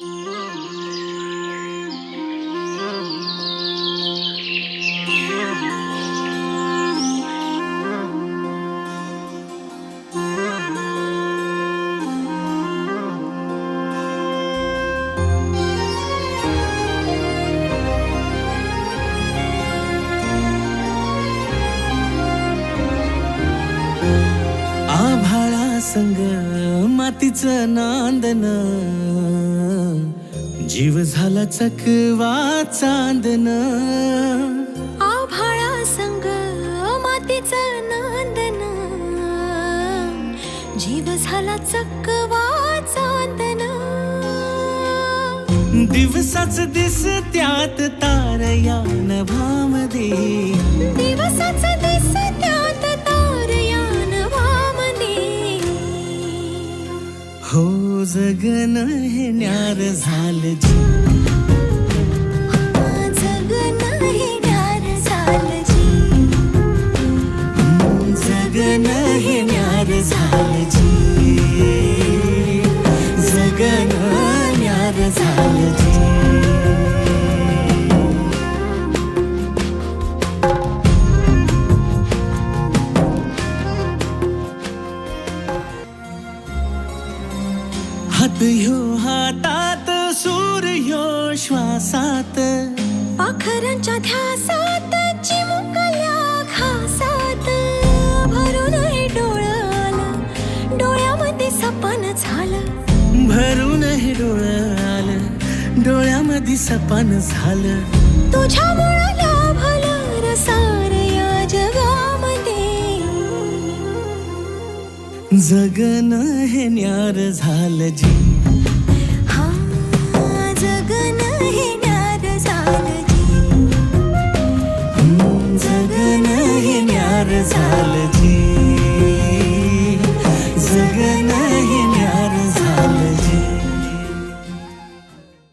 आभाळा संग मातीचं नांदन, जीव झाला चकवा चांदन. आभाळा संग मातीचं नांदन, जीव झाला चकवा चांदन. दिवसाच दिसत्यात तारया नभामध्ये, दिवसाच दिसत्यात तारया नभामध्ये. हो जगन हे न्यार झालं जी, जगन हे न्यार झालं जी. जगन हे न्यार झालं जी, जगन न्यार झालं जी. हात ह्यो हातात, सूर ह्यो श्वासात, पाखरांच्या ध्यासात, चिमुकल्या घासात. भरून हे डोळं आलं, डोळ्यामध्ये सपन झालं. भरून हे डोळं आलं, डोळ्यामध्ये सपन झालं. तुझ्यामुळं लाभलं रसार या जगामध्ये. जगन हे न्यार झालं जी, हा जगन हे न्यार झालं जी. जगन हे न्यार झालं जी, जगन हे